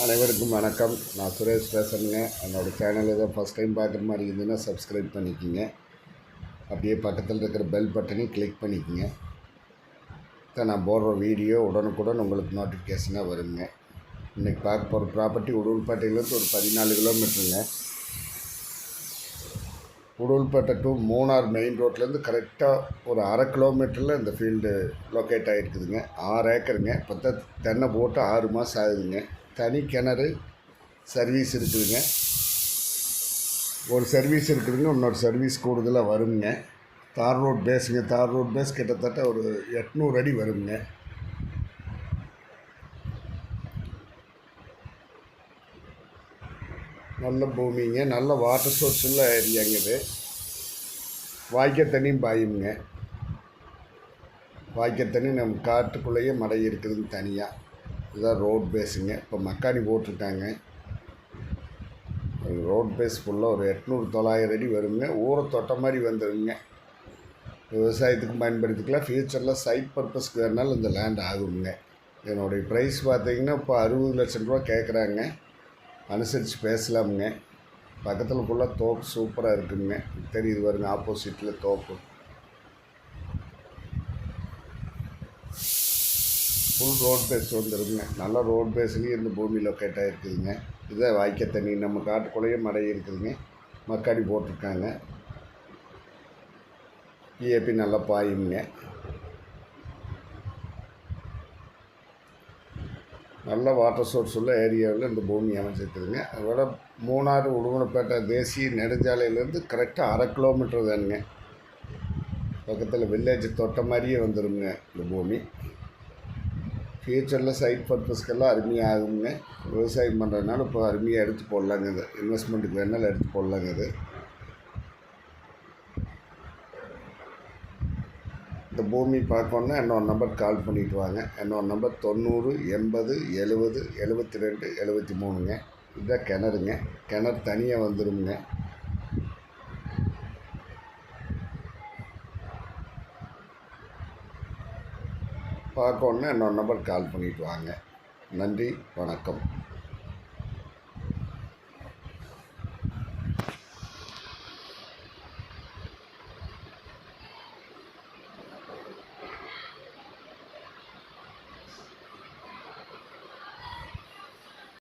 அனைவருக்கும் வணக்கம். நான் சுரேஷ் பேசுகிறேங்க. என்னோடய சேனல் ஏதோ ஃபஸ்ட் டைம் பார்க்குற மாதிரி இருந்ததுன்னா சப்ஸ்கிரைப் பண்ணிக்கோங்க. அப்படியே பக்கத்தில் இருக்கிற பெல் பட்டனையும் கிளிக் பண்ணிக்கோங்க. நான் போடுற வீடியோ உடனுக்குடன் உங்களுக்கு நோட்டிஃபிகேஷனாக வருங்க. இன்றைக்கி பார்க்க போகிற ப்ராப்பர்ட்டி உடுமல்பேட்டையிலேருந்து ஒரு 14 கிலோமீட்டருங்க. உடுமல்பேட்டை டு மூணார் மெயின் ரோட்லேருந்து கரெக்டாக ஒரு அரை கிலோமீட்டரில் இந்த ஃபீல்டு லொக்கேட் ஆகிருக்குதுங்க. 6 ஏக்கருங்க. இப்போ தான் தென்னை போட்டு 6 மாதம் ஆகுதுங்க. தனி கிணறு சர்வீஸ் இருக்குதுங்க. ஒரு சர்வீஸ் இருக்குதுங்க, இன்னொரு சர்வீஸ் கூடுதலாக வருங்க. தார் ரோட் பேஸுங்க. தார் ரோட் பேஸ் கிட்டத்தட்ட ஒரு 800 அடி வருங்க. நல்ல பூமிங்க. நல்ல வாட்டர் சோர்ஸ் உள்ள ஏரியாங்க இது. வாய்க்கால் தண்ணியும் பாயுங்க. வாய்க்கால் தண்ணி நம்ம காட்டுக்குள்ளேயே மடை இருக்குதுங்க தனியாக. இதுதான் ரோட் பேஸுங்க. இப்போ மக்காணி போட்டிருக்காங்க. ரோட் பேஸ் ஃபுல்லாக ஒரு 800-900 அடி வருங்க. ஊரை தொட்ட மாதிரி வந்துடுங்க. விவசாயத்துக்கும் பயன்படுத்திக்கலாம். ஃப்யூச்சரில் சைட் பர்பஸ்க்கு வேணாலும் இந்த லேண்ட் ஆகுங்க. என்னுடைய ப்ரைஸ் பார்த்திங்கன்னா இப்போ 60 லட்சம் ரூபா கேட்குறாங்க. அனுசரித்து பேசலாமுங்க. பக்கத்தில் ஃபுல்லாக தோப்பு சூப்பராக இருக்குதுங்க. தெரியுது வருங்க, ஆப்போசிட்டில் தோப்பு. ஃபுல் ரோட் பேஸ் வந்துடுங்க. நல்ல ரோட் பேஸ்லேயும் இந்த பூமி லொக்கேட் ஆகிருக்குதுங்க. இதுதான் வாய்க்கால் தண்ணி. நம்ம காட்டுக்குள்ளேயே மடை இருக்குதுங்க. மக்காடி போட்டிருக்காங்க. பிஏபி நல்லா பாயுங்க. நல்ல வாட்டர் சோர்ஸ் உள்ள ஏரியாவில் இந்த பூமி அமைச்சிருக்குதுங்க. அதோட மூணாறு உடுமல்பேட்டை தேசிய நெடுஞ்சாலையிலேருந்து கரெக்டாக அரை கிலோமீட்டர் தானுங்க. பக்கத்தில் வில்லேஜ் தொட்ட மாதிரியே வந்துடுங்க இந்த பூமி. ஃப்யூச்சரில் சைட் பர்பஸ்க்கெல்லாம் அருமையாக ஆகுங்க. விவசாயம் பண்ணுறதுனால இப்போ அருமையாக எடுத்து போடலாங்க. இது இன்வெஸ்ட்மெண்ட்டுக்கு வேணாலும் எடுத்து போடலாங்க. இது இந்த பூமி பார்க்கணுன்னா என்னோட நம்பர் கால் பண்ணிவிட்டு வாங்க. என்னோட நம்பர் 90 80 70 72 73ங்க. இதுதான் கிணறுங்க. கிணறு தனியாக வந்துடுங்க. பார்க்கணுன்னா என்னோட நம்பர் கால் பண்ணிவிட்டு வாங்க. நன்றி, வணக்கம்.